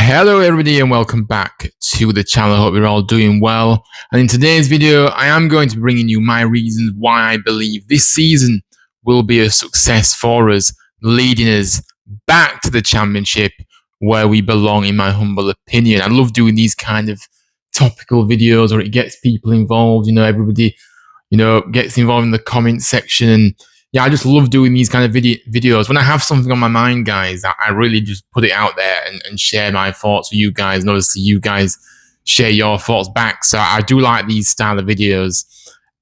Hello everybody and welcome back to the channel. I hope you're all doing well. And in today's video, I am going to be bringing you my reasons why I believe this season will be a success for us, leading us back to the championship where we belong, in my humble opinion. I love doing these kind of topical videos where it gets people involved, everybody, gets involved in the comment section. And yeah, I just love doing these kind of videos. When I have something on my mind, guys, I really just put it out there and share my thoughts with you guys. And obviously you guys share your thoughts back. So I do like these style of videos.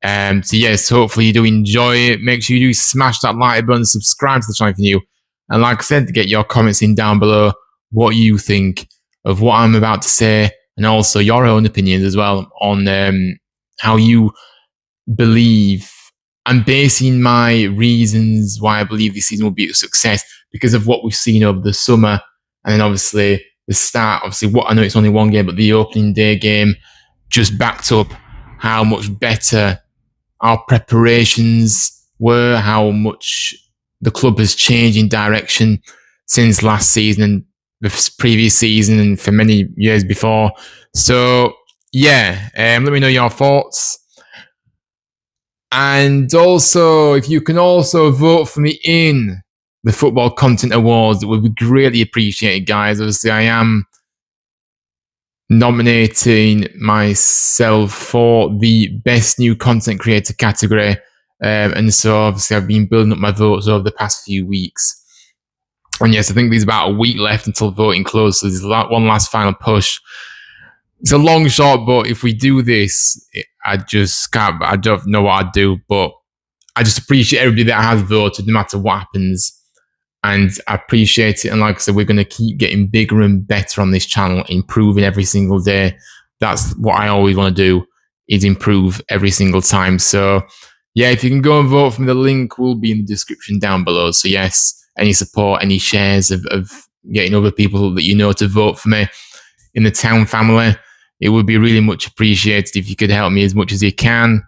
So yes, hopefully you do enjoy it. Make sure you do smash that like button, subscribe to the channel if you're new. And like I said, to get your comments in down below, what you think of what I'm about to say, and also your own opinions as well on how you believe. I'm basing my reasons why I believe this season will be a success because of what we've seen over the summer, and then obviously the start. Obviously, what I know it's only one game, but the opening day game just backed up how much better our preparations were, how much the club has changed in direction since last season and the previous season and for many years before. So yeah, let me know your thoughts. And also, if you can also vote for me in the Football Content Awards, it would be greatly appreciated, guys. Obviously, I am nominating myself for the Best New Content Creator category. And so, obviously, I've been building up my votes over the past few weeks. And yes, I think there's about a week left until voting closes. So there's one last final push. It's a long shot, but if we do this, I don't know what I'd do, but I just appreciate everybody that has voted, no matter what happens. And I appreciate it. And like I said, we're going to keep getting bigger and better on this channel, improving every single day. That's what I always want to do, is improve every single time. So yeah, if you can go and vote for me, the link will be in the description down below. So yes, any support, any shares of getting other people that you know to vote for me in the town family, it would be really much appreciated if you could help me as much as you can.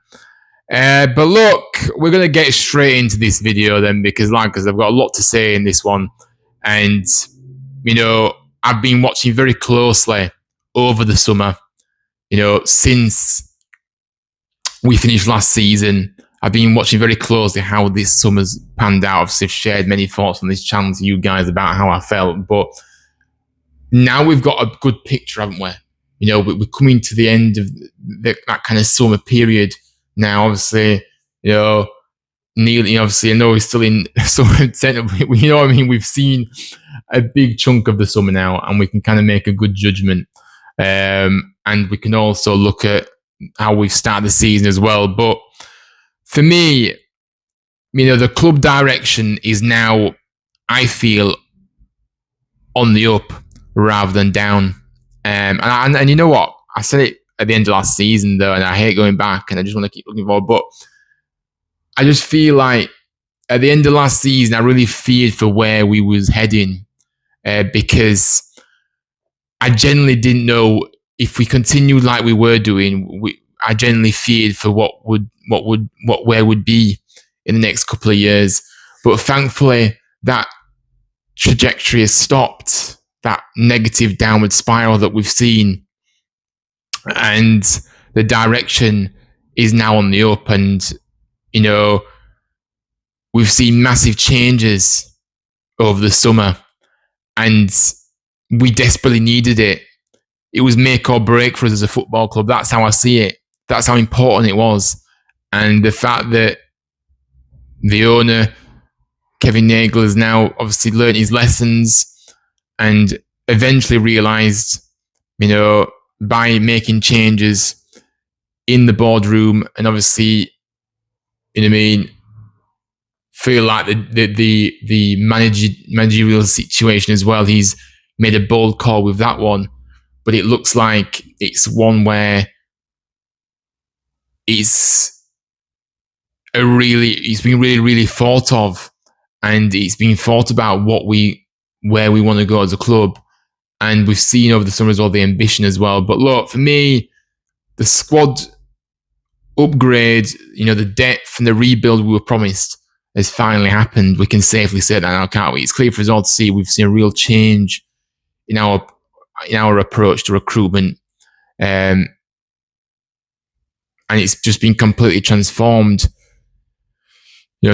But look, we're going to get straight into this video then, because like I said, I've got a lot to say in this one. And, I've been watching very closely over the summer, since we finished last season. I've been watching very closely how this summer's panned out. Obviously, I've shared many thoughts on this channel to you guys about how I felt. But now we've got a good picture, haven't we? We're coming to the end of that kind of summer period now. Obviously, Neil, obviously, I know he's still in summer setup. You know what I mean? We've seen a big chunk of the summer now, and we can kind of make a good judgment. And we can also look at how we've started the season as well. But for me, the club direction is now, I feel, on the up rather than down. And you know what? I said it at the end of last season, though, and I hate going back, and I just want to keep looking forward. But I just feel like at the end of last season, I really feared for where we was heading, because I genuinely didn't know if we continued like we were doing. I genuinely feared for where would be in the next couple of years. But thankfully, that trajectory has stopped. That negative downward spiral that we've seen, and the direction is now on the up. And we've seen massive changes over the summer, and we desperately needed it. It was make or break for us as a football club. That's how I see it. That's how important it was. And the fact that the owner, Kevin Nagel, has now obviously learned his lessons and eventually realized, by making changes in the boardroom, and obviously, feel like the managerial situation as well. He's made a bold call with that one, but it looks like it's one where it's been really, really thought of, and it's been thought about where we want to go as a club. And we've seen over the summer as well the ambition as well. But look, for me, the squad upgrade, the depth and the rebuild we were promised has finally happened. We can safely say that now, can't we? It's clear for us all to see we've seen a real change in our in our approach to recruitment. And it's just been completely transformed.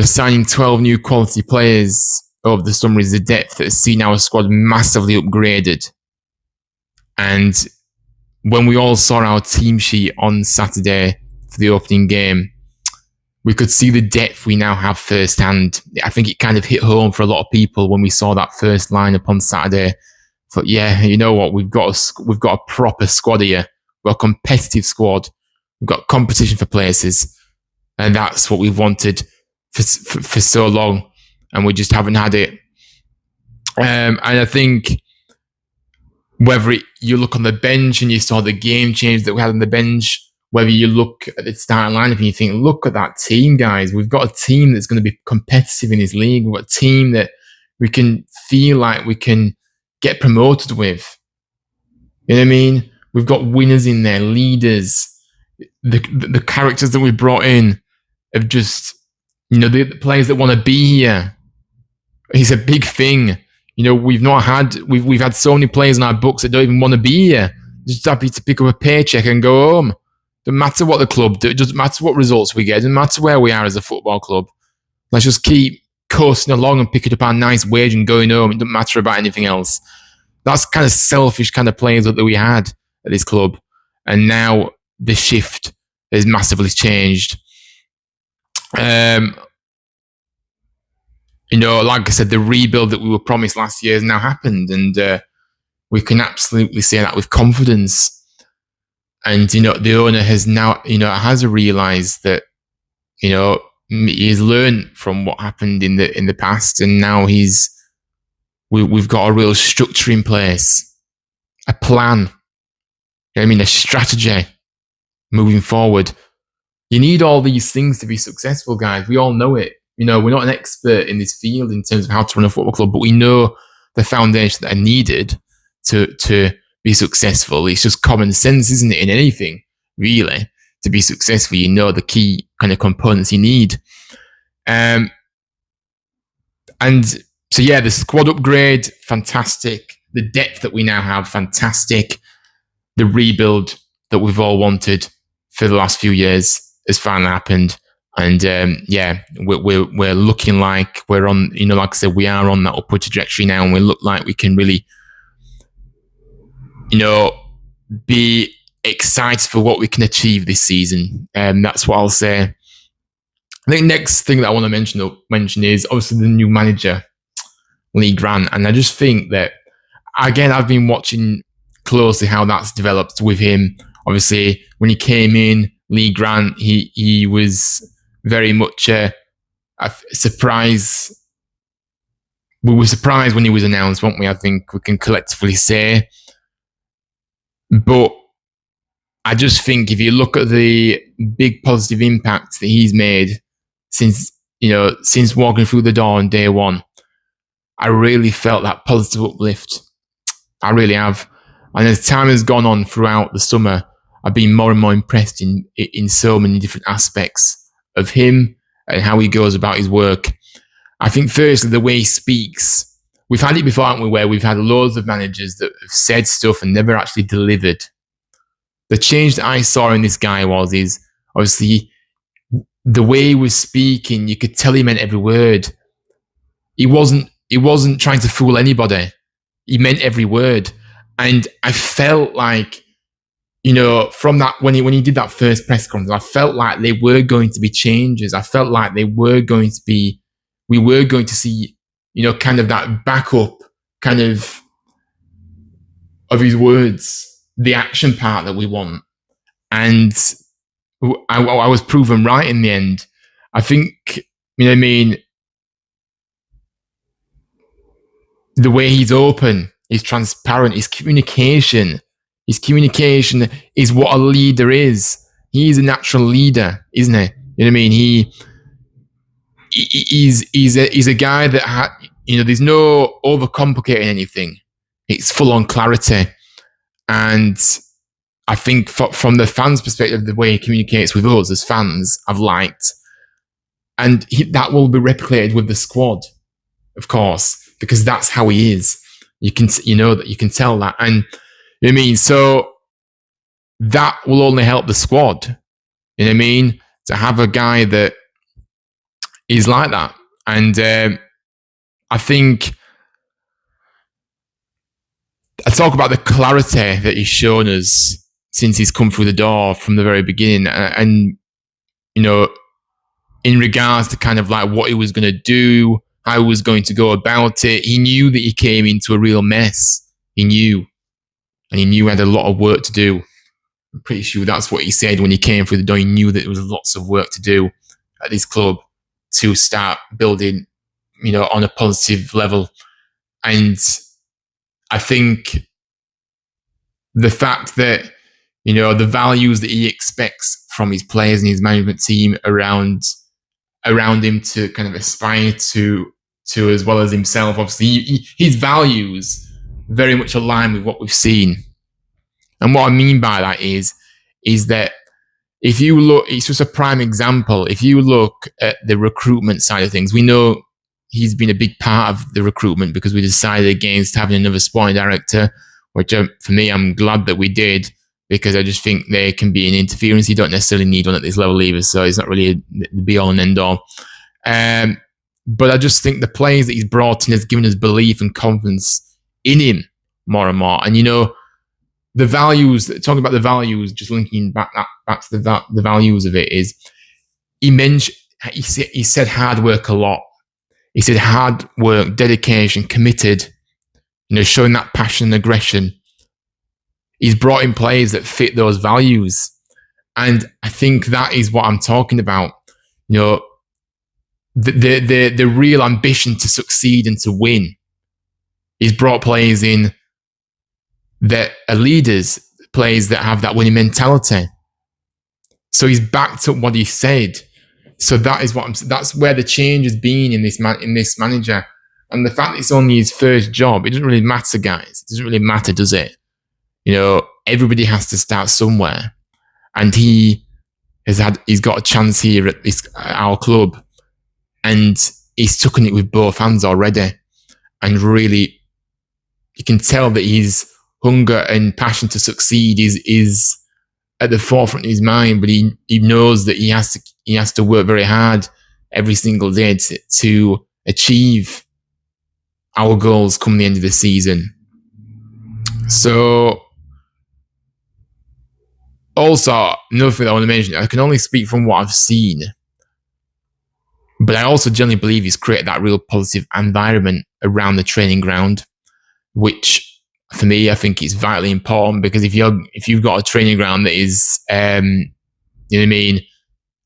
Signing 12 new quality players over the summer is the depth that has seen our squad massively upgraded. And when we all saw our team sheet on Saturday for the opening game, we could see the depth we now have firsthand. I think it kind of hit home for a lot of people when we saw that first lineup on Saturday. But yeah, you know what? We've got a proper squad here. We've got a competitive squad. We've got competition for places, and that's what we've wanted for so long, and we just haven't had it. And I think whether you look on the bench and you saw the game change that we had on the bench, whether you look at the starting lineup and you think, look at that team, guys. We've got a team that's going to be competitive in this league. We've got a team that we can feel like we can get promoted with. You know what I mean? We've got winners in there, leaders. The characters that we brought in have just, the players that want to be here. It's a big thing. We've had so many players in our books that don't even want to be here. Just happy to pick up a paycheck and go home. Doesn't matter what the club do. It doesn't matter what results we get. It doesn't matter where we are as a football club. Let's just keep coasting along and picking up our nice wage and going home. It doesn't matter about anything else. That's kind of selfish kind of players that we had at this club. And now the shift has massively changed. Like I said, the rebuild that we were promised last year has now happened. And we can absolutely say that with confidence. And, the owner has now, has realised that, he's learned from what happened in the past. And now we've got a real structure in place, a plan, a strategy moving forward. You need all these things to be successful, guys. We all know it. We're not an expert in this field in terms of how to run a football club, but we know the foundations that are needed to be successful. It's just common sense, isn't it, in anything, really? To be successful, the key kind of components you need. And so, yeah, the squad upgrade, fantastic. The depth that we now have, fantastic. The rebuild that we've all wanted for the last few years has finally happened. And we're looking like we're on, like I said, we are on that upward trajectory now, and we look like we can really, be excited for what we can achieve this season. That's what I'll say. I think next thing that I want to mention is obviously the new manager, Legge. And I just think that, again, I've been watching closely how that's developed with him. Obviously, when he came in, Legge, he was very much a surprise. We were surprised when he was announced, weren't we? I think we can collectively say. But I just think if you look at the big positive impact that he's made since walking through the door on day one, I really felt that positive uplift. I really have. And as time has gone on throughout the summer, I've been more and more impressed in so many different aspects of him and how he goes about his work. I think firstly, the way he speaks. We've had it before, haven't we, where we've had loads of managers that have said stuff and never actually delivered. The change that I saw in this guy is obviously the way he was speaking, you could tell he meant every word. He wasn't trying to fool anybody. He meant every word. And I felt like, from that, when he did that first press conference, I felt like there were going to be changes. I felt like we were going to see, kind of that backup kind of his words, the action part that we want. And I was proven right in the end. I think, the way he's open, he's transparent, his communication is what a leader is. He's a natural leader, isn't he? You know what I mean? He's a guy that there's no overcomplicating anything. It's full on clarity. And I think from the fans' perspective, the way he communicates with us as fans, I've liked. And that will be replicated with the squad, of course, because that's how he is. You can tell that. And You know what I mean? So that will only help the squad. You know what I mean? To have a guy that is like that. And I think I talk about the clarity that he's shown us since he's come through the door from the very beginning. And you know, in regards to kind of like what he was going to do, how he was going to go about it, he knew that he came into a real mess. He knew. And he knew he had a lot of work to do. I'm pretty sure that's what he said when he came through the door. He knew that there was lots of work to do at this club to start building, you know, on a positive level. And I think the fact that, you know, the values that he expects from his players and his management team around him to kind of aspire to as well as himself. Obviously, his values very much align with what we've seen. And what I mean by that is that if you look, it's just a prime example. If you look at the recruitment side of things, we know he's been a big part of the recruitment because we decided against having another sporting director, which for me, I'm glad that we did, because I just think there can be an interference. You don't necessarily need one at this level either, so it's not really the be all and end all. But I just think the players that he's brought in has given us belief and confidence in him more and more. And, you know, the values, talking about the values, just linking back to the values of it, is he said hard work a lot. He said hard work, dedication, committed, you know, showing that passion and aggression. He's brought in players that fit those values. And I think that is what I'm talking about. You know, the real ambition to succeed and to win. He's brought players in that are leaders, players that have that winning mentality. So he's backed up what he said. So that is that's where the change has been in this manager. And the fact that it's only his first job, it doesn't really matter, guys. It doesn't really matter, does it? You know, everybody has to start somewhere. And he's got a chance here at our club. And he's taken it with both hands already. And really, you can tell that his hunger and passion to succeed is at the forefront of his mind, but he knows that he has to work very hard every single day to achieve our goals come the end of the season. So, also, another thing I want to mention, I can only speak from what I've seen, but I also generally believe he's created that real positive environment around the training ground, which for me, I think is vitally important, because if you've got a training ground that is, you know what I mean,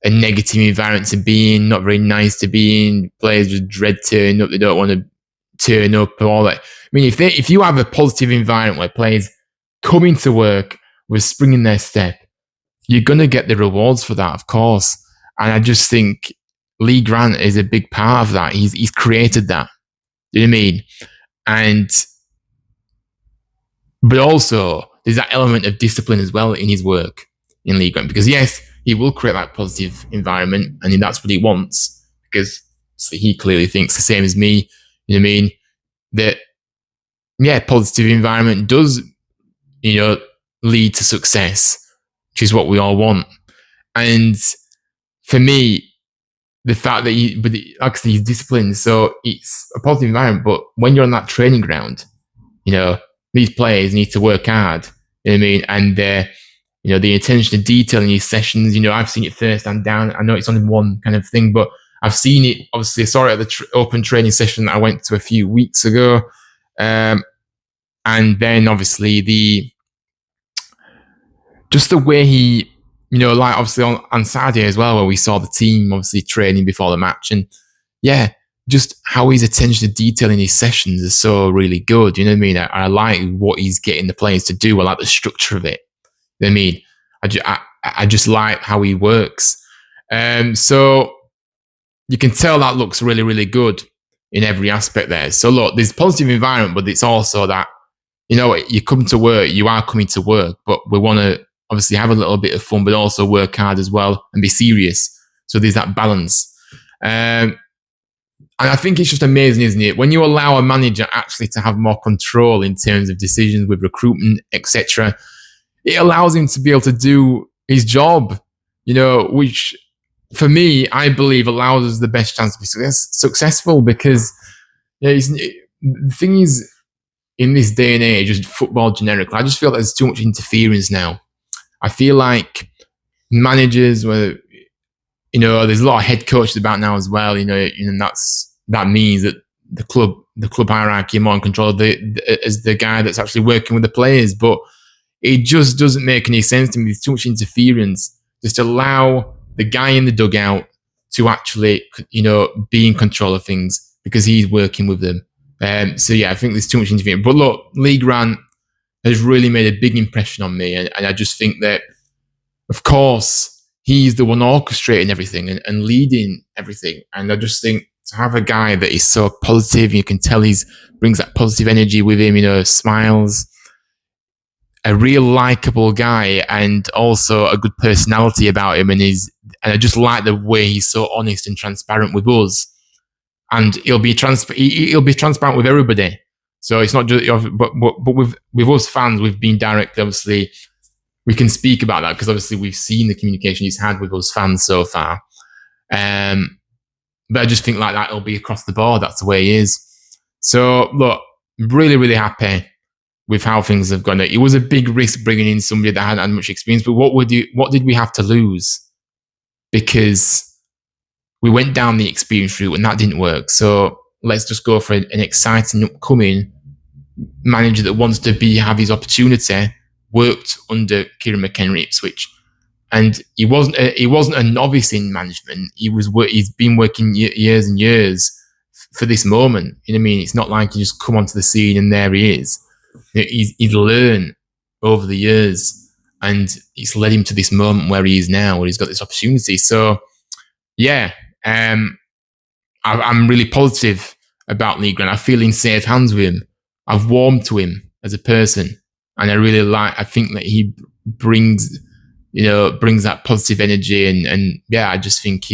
a negative environment to be in, not very nice to be in, players just dread turning up, they don't want to turn up and all that. I mean, if you have a positive environment where players coming to work with spring in their step, you're going to get the rewards for that, of course. And I just think Lee Grant is a big part of that. He's created that. You know what I mean? But also, there's that element of discipline as well in his work in Lee Grant. Because yes, he will create that positive environment, and that's what he wants. Because he clearly thinks the same as me. You know what I mean? That, yeah, positive environment does, you know, lead to success, which is what we all want. And for me, the fact that actually he's disciplined, so it's a positive environment. But when you're on that training ground, you know, these players need to work hard. You know what I mean? And you know, the attention to detail in these sessions. You know, I've seen it first and down. I know it's only one kind of thing, but I've seen it. Obviously, I saw it at the open training session that I went to a few weeks ago, and then obviously just the way he, you know, like obviously on Saturday as well, where we saw the team obviously training before the match, and yeah, just how his attention to detail in his sessions is so really good. You know what I mean? I like what he's getting the players to do. I like the structure of it. You know what I mean? I just like how he works. So you can tell that looks really, really good in every aspect there. So look, there's positive environment, but it's also that, you know, you come to work, you are coming to work, but we want to obviously have a little bit of fun, but also work hard as well and be serious. So there's that balance. And I think it's just amazing, isn't it? When you allow a manager actually to have more control in terms of decisions with recruitment, etc., it allows him to be able to do his job, which for me, I believe allows us the best chance to be successful because the thing is, in this day and age, just football generically, I just feel like there's too much interference now. I feel like managers there's a lot of head coaches about now as well, and that means that the club hierarchy are more in control of as the guy that's actually working with the players. But it just doesn't make any sense to me. There's too much interference. Just allow the guy in the dugout to actually, be in control of things because he's working with them. So yeah, I think there's too much interference. But look, Lee Grant has really made a big impression on me, and I just think that, of course, he's the one orchestrating everything and leading everything. And I just think to have a guy that is so positive, you can tell brings that positive energy with him, smiles, a real likable guy, and also a good personality about him. And I just like the way he's so honest and transparent with us. And he'll be transparent with everybody. So it's not just, but with us fans, we've been direct, obviously. We can speak about that because obviously we've seen the communication he's had with us fans so far. But I just think like that will be across the board. That's the way he is. So look, really, really happy with how things have gone. It was a big risk bringing in somebody that hadn't had much experience, but what did we have to lose? Because we went down the experience route and that didn't work. So let's just go for an exciting upcoming manager that wants to have his opportunity. Worked under Kieran McHenry at Ipswich, and he wasn't a novice in management. He's been working years and years for this moment. You know what I mean? It's not like you just come onto the scene and there he is. He's learned over the years, and it's led him to this moment where he is now, where he's got this opportunity. So, yeah, I'm really positive about Lee Grant. I feel in safe hands with him. I've warmed to him as a person. And I think that he brings that positive energy and yeah, I just think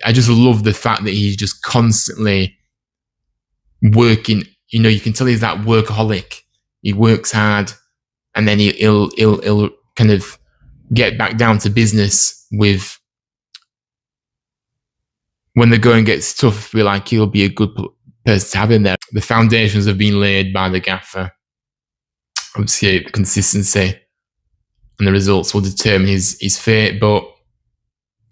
I just love the fact that he's just constantly working. You can tell he's that workaholic. He works hard, and then he'll kind of get back down to business with when the going gets tough. Be like he'll be a good person to have in there. The foundations have been laid by the gaffer. Obviously, the consistency and the results will determine his fate, but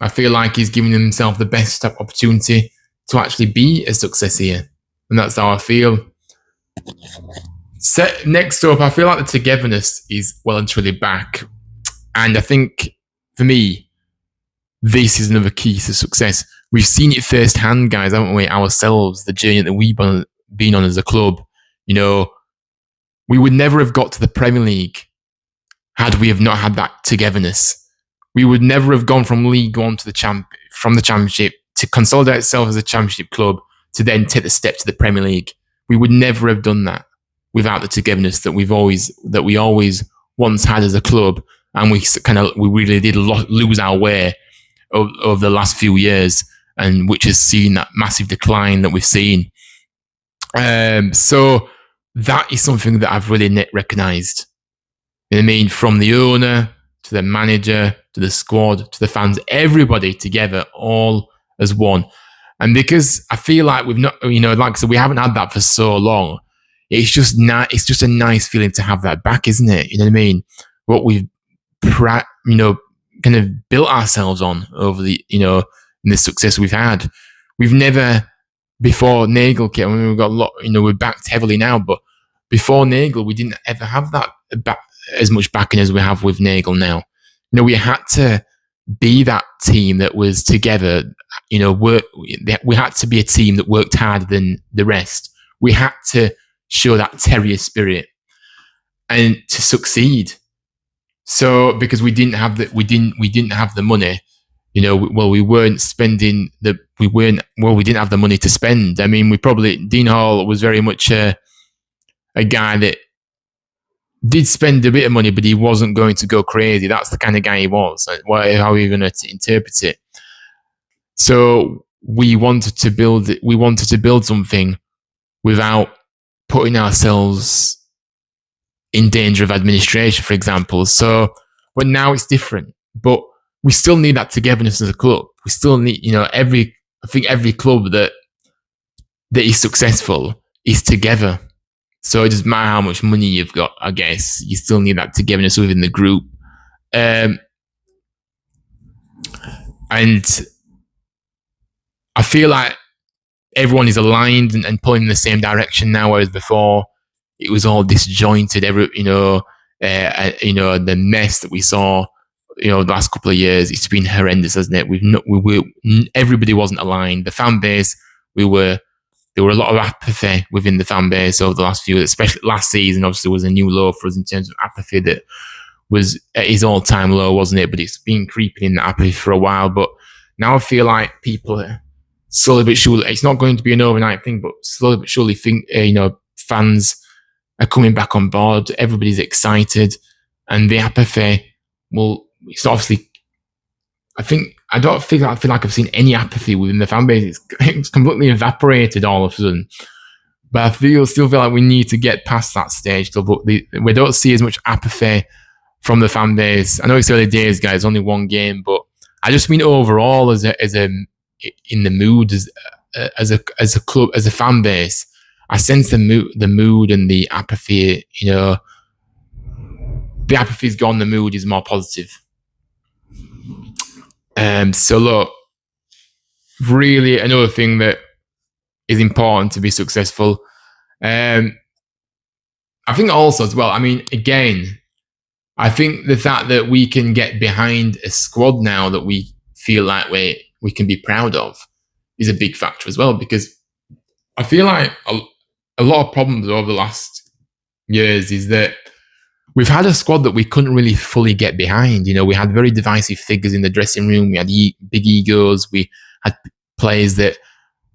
I feel like he's giving himself the best opportunity to actually be a success here, and that's how I feel. Next up, I feel like the togetherness is well and truly back, and I think for me, this is another key to success. We've seen it firsthand, guys, haven't we? Ourselves, the journey that we've been on as a club. We would never have got to the Premier League had we have not had that togetherness. We would never have gone from League One to from the Championship to consolidate itself as a Championship club to then take the step to the Premier League. We would never have done that without the togetherness that we always once had as a club, and we really did lose our way over the last few years, and which has seen that massive decline that we've seen. So that is something that I've really recognised. You know what I mean? From the owner to the manager to the squad to the fans, everybody together, all as one. And because I feel like we've not, like I said, we haven't had that for so long. It's just a nice feeling to have that back, isn't it? You know what I mean? What we've, kind of built ourselves on over the, in the success we've had. We've never, before Nagel came, I mean, we've got a lot, we're backed heavily now, but before Nagel, we didn't ever have that as much backing as we have with Nagel now. We had to be that team that was together, we had to be a team that worked harder than the rest. We had to show that terrier spirit and to succeed. So because we didn't have the money, we didn't have the money to spend. I mean, Dean Hall was very much a guy that did spend a bit of money, but he wasn't going to go crazy. That's the kind of guy he was. How are you going to interpret it? So we wanted to build something without putting ourselves in danger of administration, for example. So, but now it's different. But we still need that togetherness as a club. We still need, I think every club that is successful is together. So it doesn't matter how much money you've got, I guess. You still need that togetherness within the group. And I feel like everyone is aligned and pulling in the same direction now, whereas before it was all disjointed. The mess that we saw, the last couple of years, it's been horrendous, hasn't it? Everybody wasn't aligned. The fan base, there were a lot of apathy within the fan base over the last few, especially last season. Obviously, was a new low for us in terms of apathy that was at his all-time low, wasn't it? But it's been creeping in the apathy for a while. But now I feel like people slowly but surely, it's not going to be an overnight thing, but slowly but surely think, fans are coming back on board. Everybody's excited, and the apathy it's obviously, I feel like I've seen any apathy within the fan base. It's completely evaporated all of a sudden. But I still feel like we need to get past that stage. But we don't see as much apathy from the fan base. I know it's early days, guys. Only one game, but I just mean overall as in the mood as a club, as a fan base. I sense the mood and the apathy. The apathy's gone. The mood is more positive. So look, really another thing that is important to be successful. I think also as well, I mean, again, I think the fact that we can get behind a squad now that we feel like we can be proud of is a big factor as well, because I feel like a lot of problems over the last years is that we've had a squad that we couldn't really fully get behind. We had very divisive figures in the dressing room. We had big egos. We had players that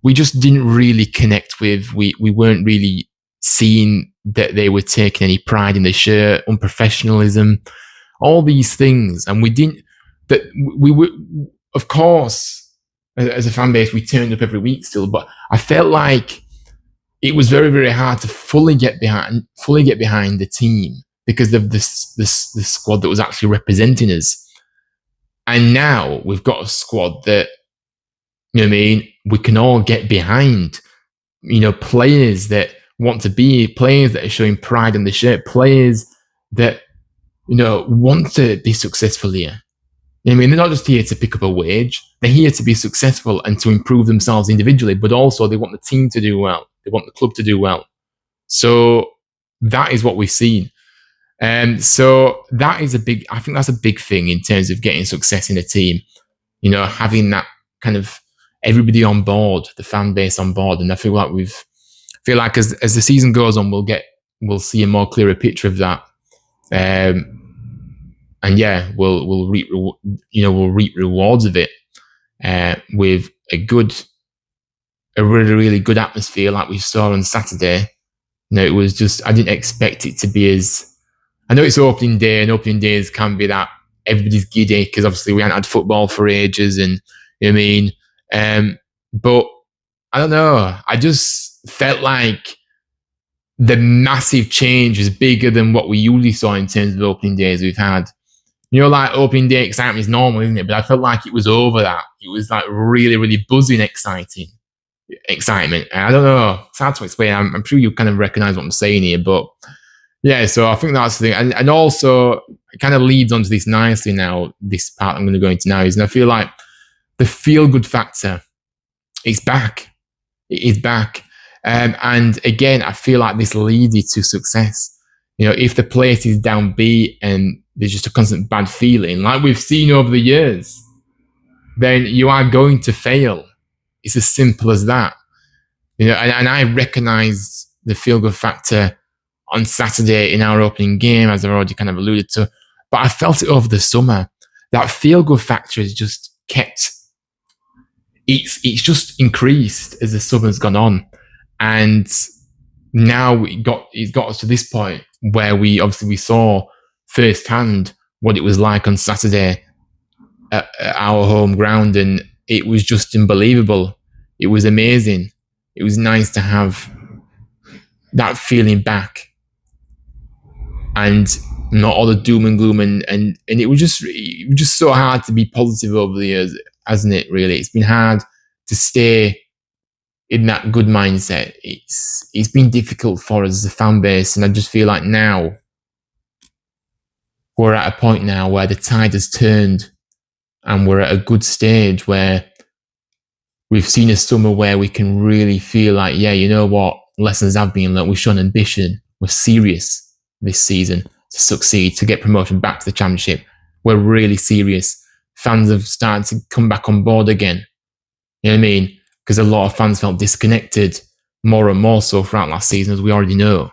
we just didn't really connect with. We weren't really seeing that they were taking any pride in the shirt, unprofessionalism, all these things. And we were, of course, as a fan base, we turned up every week still, but I felt like it was very, very hard to fully get behind the team because of this squad that was actually representing us. And now we've got a squad that, we can all get behind, players that want to be, players that are showing pride in the shirt, players that, want to be successful here. They're not just here to pick up a wage. They're here to be successful and to improve themselves individually, but also they want the team to do well. They want the club to do well. So that is what we've seen. So that is I think that's a big thing in terms of getting success in a team, having that kind of everybody on board, the fan base on board. And I feel like as the season goes on, we'll see a more clearer picture of that. And yeah, we'll reap rewards of it, with a really, really good atmosphere like we saw on Saturday. It was just, I didn't expect it to be I know it's opening day, and opening days can be that everybody's giddy because obviously we hadn't had football for ages, and but I don't know. I just felt like the massive change was bigger than what we usually saw in terms of opening days we've had. Like opening day excitement is normal, isn't it? But I felt like it was over that. It was like really, really buzzing excitement. And I don't know. It's hard to explain. I'm sure you kind of recognize what I'm saying here, but yeah, so I think that's the thing. And also it kind of leads onto this nicely now, this part I'm going to go into now, and I feel like the feel-good factor is back. It is back. And again, I feel like this leads you to success. If the place is downbeat and there's just a constant bad feeling, like we've seen over the years, then you are going to fail. It's as simple as that. And I recognised the feel-good factor on Saturday in our opening game, as I've already kind of alluded to. But I felt it over the summer. That feel-good factor is just kept. It's just increased as the summer's gone on, and now it's got us to this point where we saw firsthand what it was like on Saturday at our home ground, and it was just unbelievable. It was amazing. It was nice to have that feeling back, and not all the doom and gloom, and it was just so hard to be positive over the years, hasn't it? Really, it's been hard to stay in that good mindset. It's been difficult for us as a fan base, and I just feel like now we're at a point now where the tide has turned, and we're at a good stage where we've seen a summer where we can really feel like, yeah, you know what, lessons have been learned. We've shown ambition. We're serious this season to succeed, to get promotion back to the Championship. We're really serious. Fans have started to come back on board again. You know what I mean? Because a lot of fans felt disconnected more and more so throughout last season, as we already know.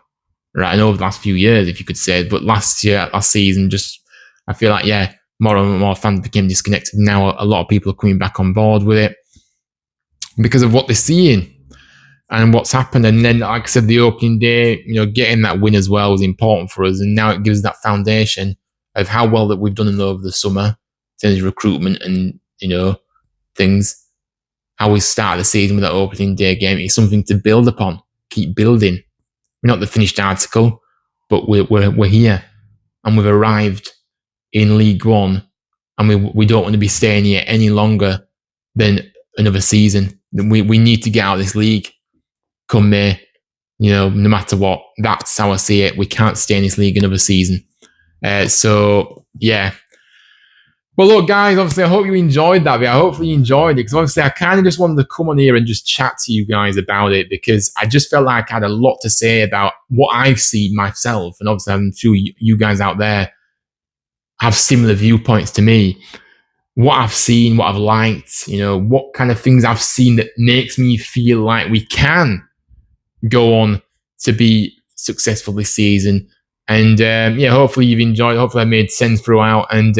Right, and over the last few years, if you could say, but last season, just I feel like, yeah, more and more fans became disconnected. Now a lot of people are coming back on board with it because of what they're seeing and what's happened. And then, like I said, the opening day, getting that win as well was important for us. And now it gives that foundation of how well that we've done over the summer in terms of recruitment and, things. How we started the season with that opening day game. It's something to build upon, keep building. We're not the finished article, but we're here, and we've arrived in League One, and we don't want to be staying here any longer than another season. We need to get out of this league come May, no matter what. That's how I see it. We can't stay in this league another season. So yeah. But look, guys, obviously, I hope you enjoyed that video. I hopefully you enjoyed it, because obviously I kind of just wanted to come on here and just chat to you guys about it, because I just felt like I had a lot to say about what I've seen myself. And obviously, I'm sure you guys out there have similar viewpoints to me. What I've seen, what I've liked, what kind of things I've seen that makes me feel like we can go on to be successful this season. And hopefully you've enjoyed. Hopefully I made sense throughout. And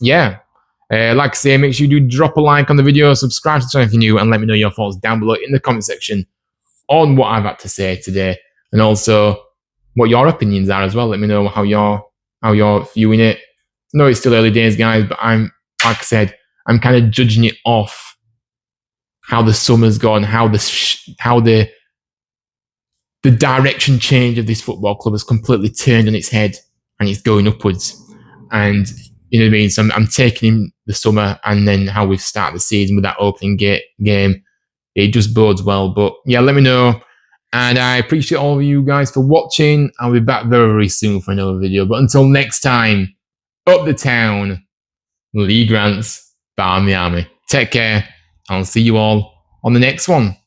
like I say, make sure you do drop a like on the video, subscribe to the channel if you're new, and let me know your thoughts down below in the comment section on what I've had to say today, and also what your opinions are as well. Let me know how you're viewing it. I know it's still early days, guys, but like I said, I'm kind of judging it off how the summer's gone, how the direction change of this football club has completely turned on its head, and it's going upwards. And you know what I mean? So I'm taking in the summer, and then how we've started the season with that opening game. It just bodes well. But yeah, let me know. And I appreciate all of you guys for watching. I'll be back very, very soon for another video. But until next time, up the town, Lee Grant's Barmy Army. Take care. I'll see you all on the next one.